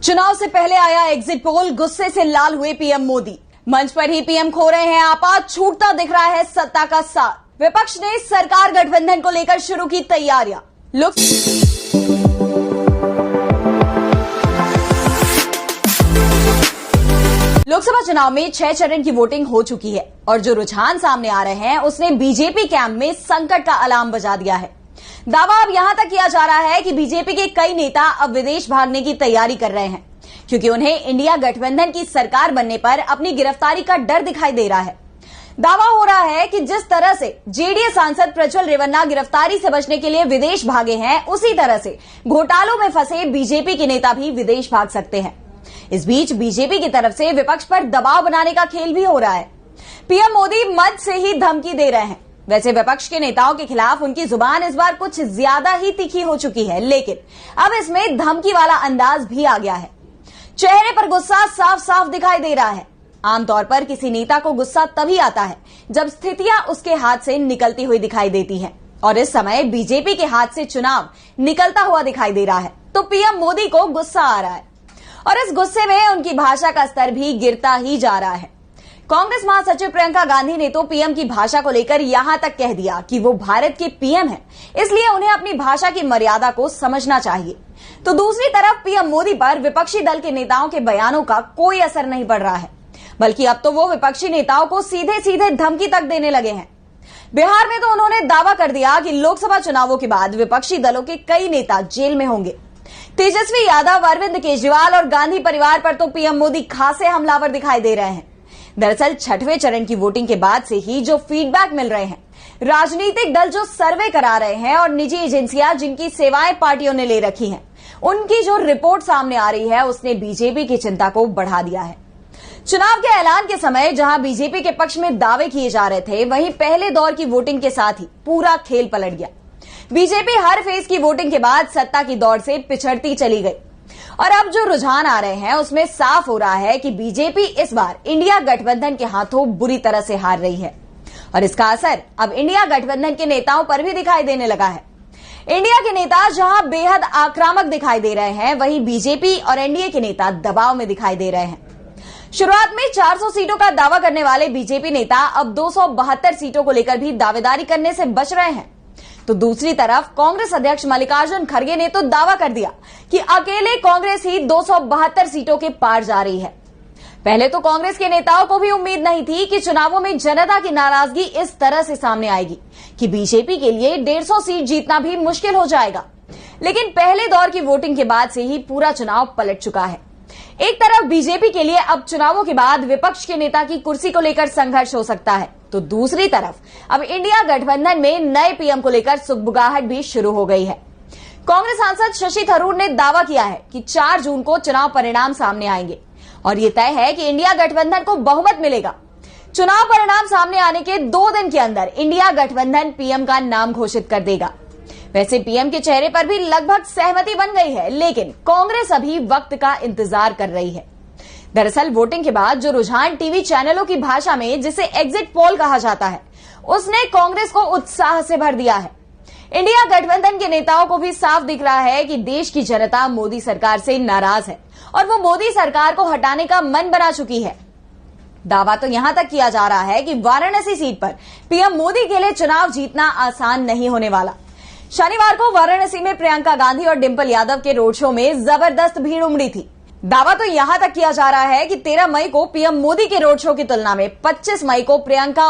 चुनाव से पहले आया एग्जिट पोल, गुस्से से लाल हुए पीएम मोदी। मंच पर ही पीएम खो रहे हैं आपा, छूटता दिख रहा है सत्ता का साथ। विपक्ष ने सरकार गठबंधन को लेकर शुरू की तैयारियां। लोकसभा चुनाव में 6 चरण की वोटिंग हो चुकी है और जो रुझान सामने आ रहे हैं उसने बीजेपी कैंप में संकट का अलार्म बजा दिया है। दावा अब यहां तक किया जा रहा है कि बीजेपी के कई नेता अब विदेश भागने की तैयारी कर रहे हैं, क्योंकि उन्हें इंडिया गठबंधन की सरकार बनने पर अपनी गिरफ्तारी का डर दिखाई दे रहा है। दावा हो रहा है कि जिस तरह से जेडीएस सांसद प्रज्वल रेवन्ना गिरफ्तारी से बचने के लिए विदेश भागे हैं, उसी तरह से घोटालों में फंसे बीजेपी के नेता भी विदेश भाग सकते हैं। इस बीच बीजेपी की तरफ से विपक्ष पर दबाव बनाने का खेल भी हो रहा है। पीएम मोदी मद से ही धमकी दे रहे हैं। वैसे विपक्ष के नेताओं के खिलाफ उनकी जुबान इस बार कुछ ज्यादा ही तीखी हो चुकी है, लेकिन अब इसमें धमकी वाला अंदाज भी आ गया है। चेहरे पर गुस्सा साफ साफ दिखाई दे रहा है। आमतौर पर किसी नेता को गुस्सा तभी आता है जब स्थितियां उसके हाथ से निकलती हुई दिखाई देती हैं, और इस समय बीजेपी के हाथ से चुनाव निकलता हुआ दिखाई दे रहा है, तो पीएम मोदी को गुस्सा आ रहा है और इस गुस्से में उनकी भाषा का स्तर भी गिरता ही जा रहा है। कांग्रेस महासचिव प्रियंका गांधी ने तो पीएम की भाषा को लेकर यहां तक कह दिया कि वो भारत के पीएम हैं, इसलिए उन्हें अपनी भाषा की मर्यादा को समझना चाहिए। तो दूसरी तरफ पीएम मोदी पर विपक्षी दल के नेताओं के बयानों का कोई असर नहीं पड़ रहा है, बल्कि अब तो वो विपक्षी नेताओं को सीधे सीधे धमकी तक देने लगे हैं। बिहार में तो उन्होंने दावा कर दिया कि लोकसभा चुनावों के बाद विपक्षी दलों के कई नेता जेल में होंगे। तेजस्वी यादव, अरविंद केजरीवाल और गांधी परिवार पर तो पीएम मोदी खासे हमलावर दिखाई दे रहे हैं। दरअसल 6वें चरण की वोटिंग के बाद से ही जो फीडबैक मिल रहे हैं, राजनीतिक दल जो सर्वे करा रहे हैं और निजी एजेंसियां जिनकी सेवाएं पार्टियों ने ले रखी हैं, उनकी जो रिपोर्ट सामने आ रही है उसने बीजेपी की चिंता को बढ़ा दिया है। चुनाव के ऐलान के समय जहां बीजेपी के पक्ष में दावे किए जा रहे थे, वहीं पहले दौर की वोटिंग के साथ ही पूरा खेल पलट गया। बीजेपी हर फेज की वोटिंग के बाद सत्ता की दौड़ से पिछड़ती चली गई और अब जो रुझान आ रहे हैं उसमें साफ हो रहा है कि बीजेपी इस बार इंडिया गठबंधन के हाथों बुरी तरह से हार रही है और इसका असर अब इंडिया गठबंधन के नेताओं पर भी दिखाई देने लगा है। इंडिया के नेता जहां बेहद आक्रामक दिखाई दे रहे हैं, वहीं बीजेपी और एनडीए के नेता दबाव में दिखाई दे रहे हैं। शुरुआत में 400 सीटों का दावा करने वाले बीजेपी नेता अब 272 सीटों को लेकर भी दावेदारी करने से बच रहे हैं। तो दूसरी तरफ कांग्रेस अध्यक्ष मल्लिकार्जुन खड़गे ने तो दावा कर दिया कि अकेले कांग्रेस ही 272 सीटों के पार जा रही है। पहले तो कांग्रेस के नेताओं को भी उम्मीद नहीं थी कि चुनावों में जनता की नाराजगी इस तरह से सामने आएगी कि बीजेपी के लिए 150 सीट जीतना भी मुश्किल हो जाएगा। लेकिन पहले दौर की वोटिंग के बाद से ही पूरा चुनाव पलट चुका है। एक तरफ बीजेपी के लिए अब चुनावों के बाद विपक्ष के नेता की कुर्सी को लेकर संघर्ष हो सकता है, तो दूसरी तरफ अब इंडिया गठबंधन में नए पीएम को लेकर सुगबुगाहट भी शुरू हो गई है। कांग्रेस सांसद शशि थरूर ने दावा किया है कि 4 जून को चुनाव परिणाम सामने आएंगे और ये तय है कि इंडिया गठबंधन को बहुमत मिलेगा। चुनाव परिणाम सामने आने के 2 दिन के अंदर इंडिया गठबंधन पीएम का नाम घोषित कर देगा। वैसे पीएम के चेहरे पर भी लगभग सहमति बन गई है, लेकिन कांग्रेस अभी वक्त का इंतजार कर रही है। दरअसल वोटिंग के बाद जो रुझान टीवी चैनलों की भाषा में जिसे एग्जिट पोल कहा जाता है, उसने कांग्रेस को उत्साह से भर दिया है। इंडिया गठबंधन के नेताओं को भी साफ दिख रहा है कि देश की जनता मोदी सरकार से नाराज है और वो मोदी सरकार को हटाने का मन बना चुकी है। दावा तो यहां तक किया जा रहा है कि वाराणसी सीट पर पीएम मोदी के लिए चुनाव जीतना आसान नहीं होने वाला। शनिवार को वाराणसी में प्रियंका गांधी और डिंपल यादव के रोड शो में जबरदस्त भीड़ उमड़ी थी। दावा तो यहां तक किया जा रहा है कि 13 मई को पीएम मोदी के रोड शो की तुलना में 25 मई को प्रियंका